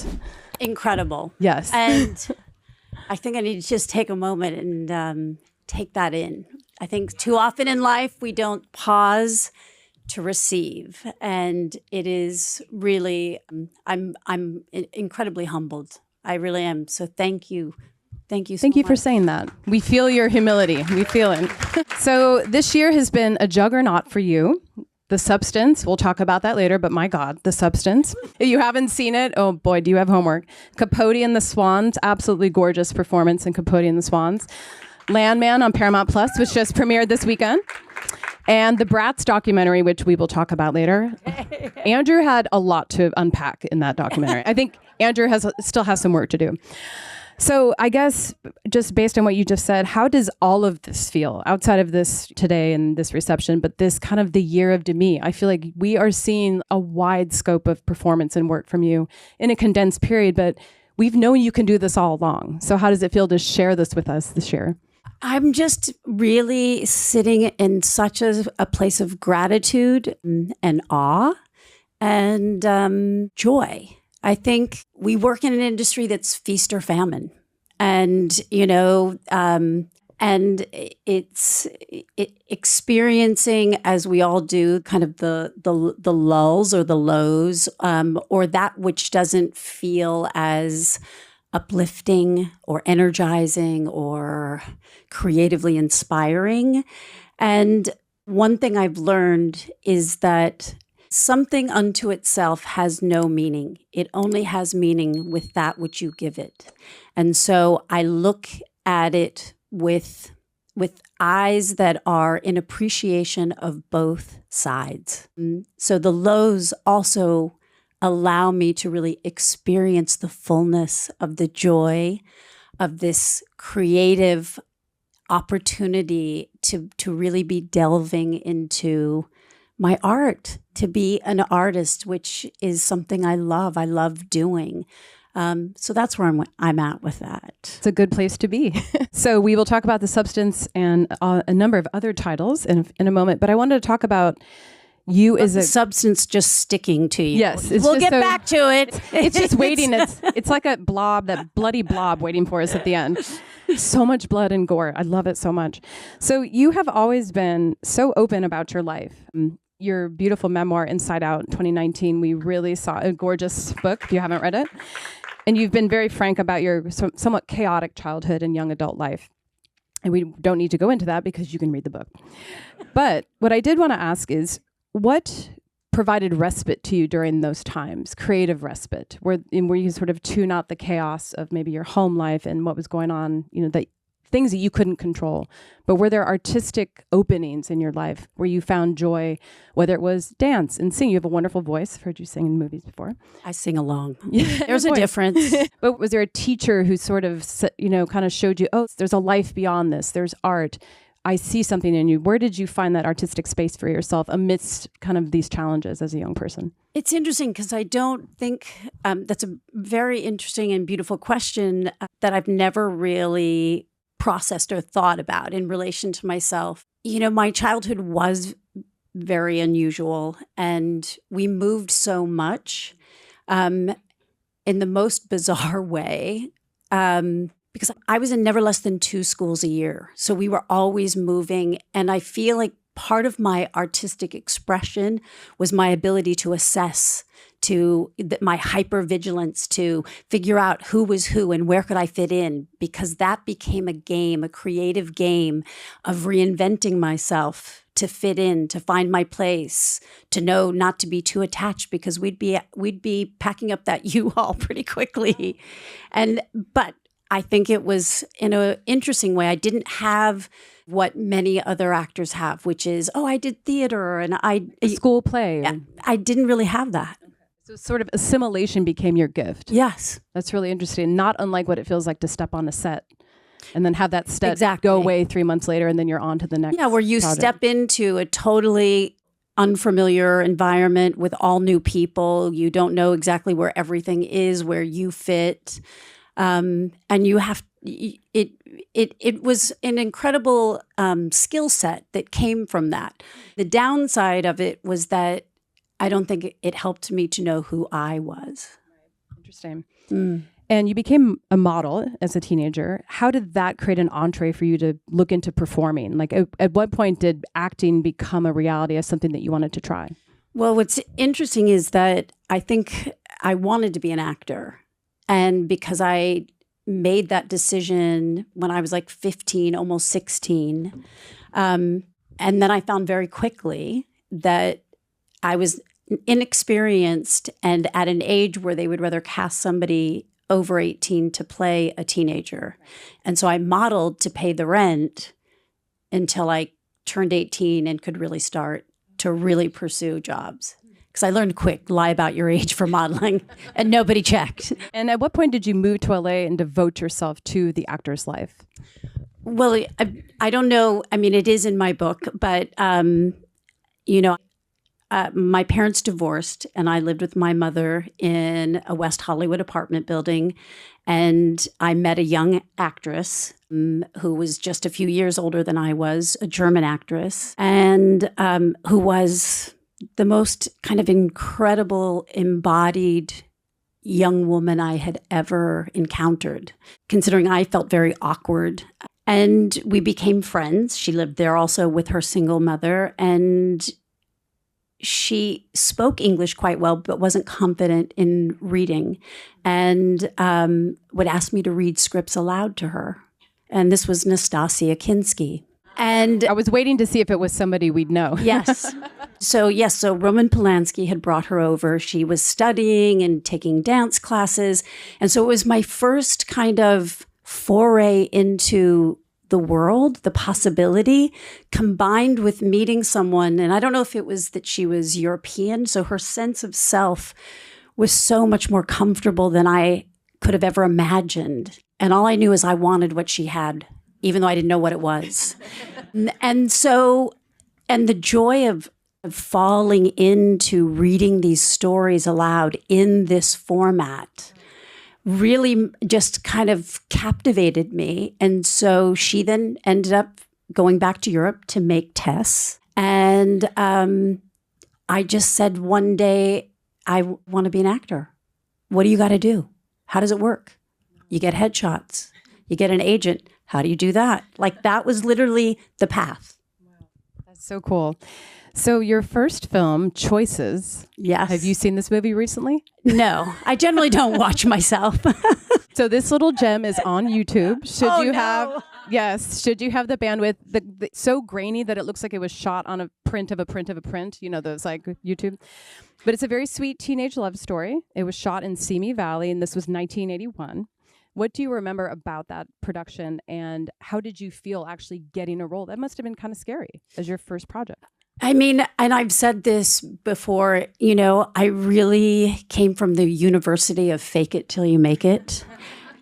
performance. Incredible. Yes. And I think I need to just take a moment and take that in. I think too often in life, we don't pause to receive. And it is really, I'm incredibly humbled. I really am. So thank you. Thank you so much. Thank you for saying that. We feel your humility. We feel it. So this year has been a juggernaut for you. The Substance, we'll talk about that later, but my God, The Substance. If you haven't seen it, oh boy, do you have homework. Capote and the Swans, absolutely gorgeous performance in Capote and the Swans. Landman on Paramount Plus, which just premiered this weekend. And the Bratz documentary, which we will talk about later. Andrew had a lot to unpack in that documentary. I think Andrew still has some work to do. So I guess just based on what you just said, how does all of this feel outside of this today and this reception, but this kind of the year of Demi? I feel like we are seeing a wide scope of performance and work from you in a condensed period, but we've known you can do this all along. So how does it feel to share this with us this year? I'm just really sitting in such a place of gratitude and awe and joy. I think we work in an industry that's feast or famine. And, and it's experiencing, as we all do, kind of the lulls or the lows, or that which doesn't feel as uplifting or energizing or creatively inspiring. And one thing I've learned is that something unto itself has no meaning. It only has meaning with that which you give it. And so I look at it with eyes that are in appreciation of both sides. So the lows also allow me to really experience the fullness of the joy of this creative opportunity to really be delving into my art, to be an artist, which is something I love doing. So that's where I'm at with that. It's a good place to be. So we will talk about The Substance and a number of other titles in a moment, but I wanted to talk about you as a substance just sticking to you. Yes. We'll get back to it. It's just waiting. It's like a blob, that bloody blob waiting for us at the end. So much blood and gore. I love it so much. So you have always been so open about your life. Your beautiful memoir, Inside Out, 2019, we really saw a gorgeous book, if you haven't read it. And you've been very frank about your somewhat chaotic childhood and young adult life. And we don't need to go into that because you can read the book. But what I did want to ask is, what provided respite to you during those times, creative respite, where you sort of tune out the chaos of maybe your home life and what was going on, the things that you couldn't control, but were there artistic openings in your life where you found joy, whether it was dance and sing? You have a wonderful voice. I've heard you sing in movies before. I sing along. There's a difference. But was there a teacher who sort of, kind of showed you, oh, there's a life beyond this. There's art. I see something in you. Where did you find that artistic space for yourself amidst kind of these challenges as a young person? It's interesting because I don't think that's a very interesting and beautiful question that I've never really processed or thought about in relation to myself. My childhood was very unusual, and we moved so much in the most bizarre way. Because I was in never less than 2 schools a year. So we were always moving. And I feel like part of my artistic expression was my ability to assess, my hypervigilance, to figure out who was who and where could I fit in, because that became a game, a creative game of reinventing myself to fit in, to find my place, to know not to be too attached, because we'd be packing up that U-Haul pretty quickly. But I think it was in an interesting way. I didn't have what many other actors have, which is, I did theater and a school play. I didn't really have that. So sort of assimilation became your gift. Yes. That's really interesting. Not unlike what it feels like to step on a set and then have that set go away 3 months later and then you're on to the next. Yeah, where you step into a totally unfamiliar environment with all new people. You don't know exactly where everything is, where you fit. And you have it was an incredible skill set that came from that. The downside of it was that I don't think it helped me to know who I was. Interesting. Mm. And you became a model as a teenager. How did that create an entree for you to look into performing? Like, at what point did acting become a reality as something that you wanted to try? Well, what's interesting is that I think I wanted to be an actor. And because I made that decision when I was like 15, almost 16, and then I found very quickly that I was inexperienced and at an age where they would rather cast somebody over 18 to play a teenager. And so I modeled to pay the rent until I turned 18 and could really start to really pursue jobs. Because I learned quick, lie about your age for modeling, and nobody checked. And at what point did you move to LA and devote yourself to the actor's life? Well, I don't know. I mean, it is in my book, but, my parents divorced, and I lived with my mother in a West Hollywood apartment building. And I met a young actress who was just a few years older than I was, a German actress, and who was the most kind of incredible, embodied young woman I had ever encountered, considering I felt very awkward. And we became friends. She lived there also with her single mother, and she spoke English quite well, but wasn't confident in reading, and would ask me to read scripts aloud to her. And this was Nastasia Kinski. And I was waiting to see if it was somebody we'd know. Yes. So Roman Polanski had brought her over. She was studying and taking dance classes. And so it was my first kind of foray into the world, the possibility, combined with meeting someone. And I don't know if it was that she was European, so her sense of self was so much more comfortable than I could have ever imagined. And all I knew is I wanted what she had, even though I didn't know what it was. And the joy of falling into reading these stories aloud in this format really just kind of captivated me. And so she then ended up going back to Europe to make Tess. And I just said one day, I want to be an actor. What do you got to do? How does it work? You get headshots. You get an agent. How do you do that? Like, that was literally the path. Wow. That's so cool. So your first film, Choices. Yes. Have you seen this movie recently? No, I generally don't watch myself. So this little gem is on YouTube. Should you no. have the bandwidth, so grainy that it looks like it was shot on a print of a print of a print, you know, those like YouTube. But it's a very sweet teenage love story. It was shot in Simi Valley, and this was 1981. What do you remember about that production, and how did you feel actually getting a role? That must have been kind of scary as your first project. I mean, and I've said this before, I really came from the university of fake it till you make it.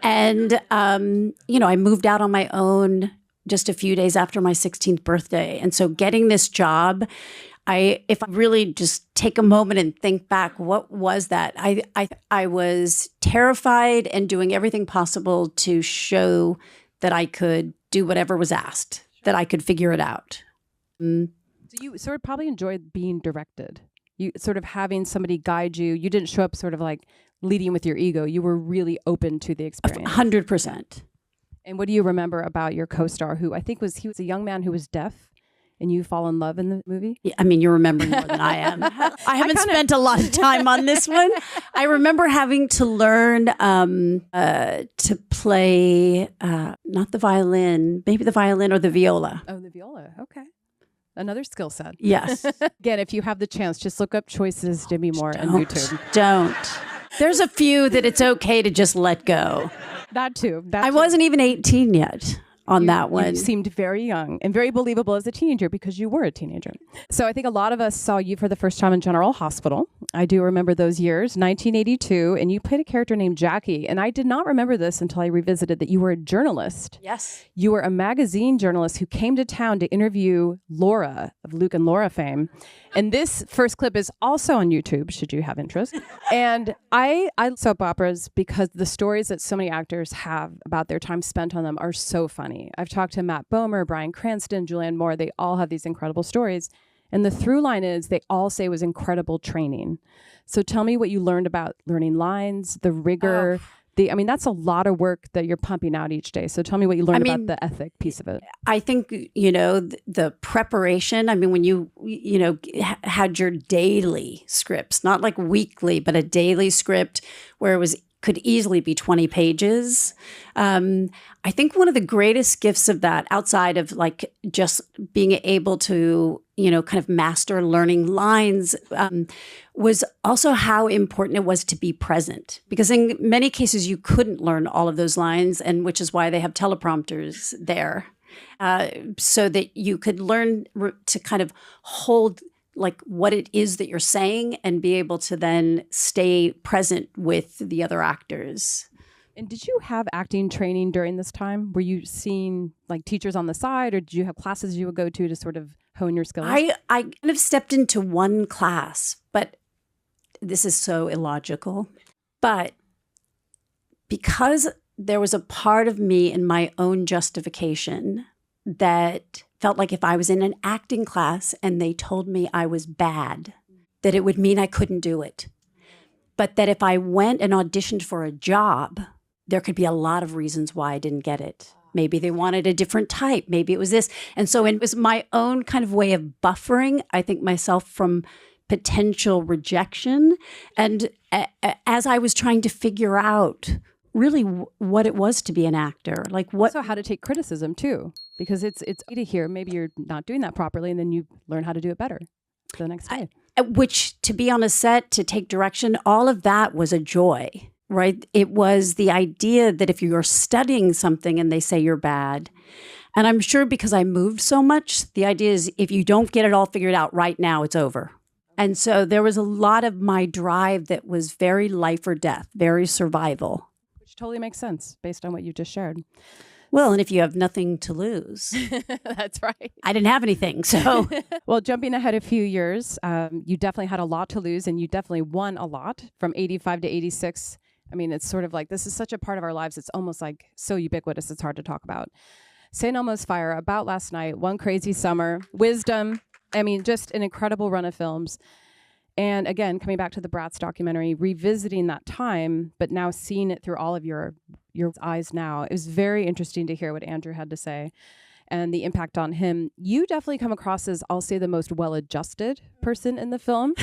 And, I moved out on my own just a few days after my 16th birthday. And so getting this job, if I really just take a moment and think back, what was that? I was terrified and doing everything possible to show that I could do whatever was asked, that I could figure it out. So you sort of probably enjoyed being directed. You sort of having somebody guide you. You didn't show up sort of like leading with your ego. You were really open to the experience. 100%. And what do you remember about your co-star, who I think he was a young man who was deaf, and you fall in love in the movie? Yeah, I mean, you're remembering more than I am. I haven't spent a lot of time on this one. I remember having to learn to play, not the violin, maybe the violin or the viola. Oh, the viola. Okay. Another skill set. Yes. Again, if you have the chance, just look up Choices Demi Moore on YouTube. Don't. There's a few that it's okay to just let go. That too. I wasn't even 18 yet on that one. You seemed very young and very believable as a teenager because you were a teenager. So I think a lot of us saw you for the first time in General Hospital. I do remember those years, 1982, and you played a character named Jackie. And I did not remember this until I revisited that you were a journalist. Yes. You were a magazine journalist who came to town to interview Laura of Luke and Laura fame. And this first clip is also on YouTube, should you have interest. And I soap operas because the stories that so many actors have about their time spent on them are so funny. I've talked to Matt Bomer, Bryan Cranston, Julianne Moore. They all have these incredible stories. And the through line is they all say it was incredible training. So tell me what you learned about learning lines, the rigor. That's a lot of work that you're pumping out each day. So tell me what you learned about the ethic piece of it. I think, the preparation, when you had your daily scripts, not like weekly, but a daily script where could easily be 20 pages. I think one of the greatest gifts of that, outside of like just being able to, kind of master learning lines, was also how important it was to be present. Because in many cases, you couldn't learn all of those lines, and which is why they have teleprompters there, so that you could learn to kind of hold like what it is that you're saying and be able to then stay present with the other actors. And did you have acting training during this time? Were you seeing like teachers on the side, or did you have classes you would go to sort of hone your skills? I kind of stepped into one class, but this is so illogical. But because there was a part of me in my own justification that felt like if I was in an acting class and they told me I was bad, that it would mean I couldn't do it. But that if I went and auditioned for a job, there could be a lot of reasons why I didn't get it. Maybe they wanted a different type. Maybe it was this. And so it was my own kind of way of buffering, I think, myself from potential rejection. And as I was trying to figure out really what it was to be an actor, like what. Also how to take criticism too, because it's easy to hear maybe you're not doing that properly, and then you learn how to do it better the next day. Which, to be on a set, to take direction, all of that was a joy, right? It was the idea that if you're studying something and they say you're bad, and I'm sure because I moved so much, the idea is if you don't get it all figured out right now, it's over. And so there was a lot of my drive that was very life or death, very survival. Which totally makes sense based on what you just shared. Well, and if you have nothing to lose. That's right. I didn't have anything, so. Well, jumping ahead a few years, you definitely had a lot to lose, and you definitely won a lot from 85 to 86. It's sort of like, this is such a part of our lives. It's almost like so ubiquitous, it's hard to talk about. St. Elmo's Fire, About Last Night, One Crazy Summer, Wisdom. Just an incredible run of films. And again, coming back to the Bratz documentary, revisiting that time, but now seeing it through all of your eyes now, it was very interesting to hear what Andrew had to say and the impact on him. You definitely come across as, I'll say, the most well-adjusted person in the film.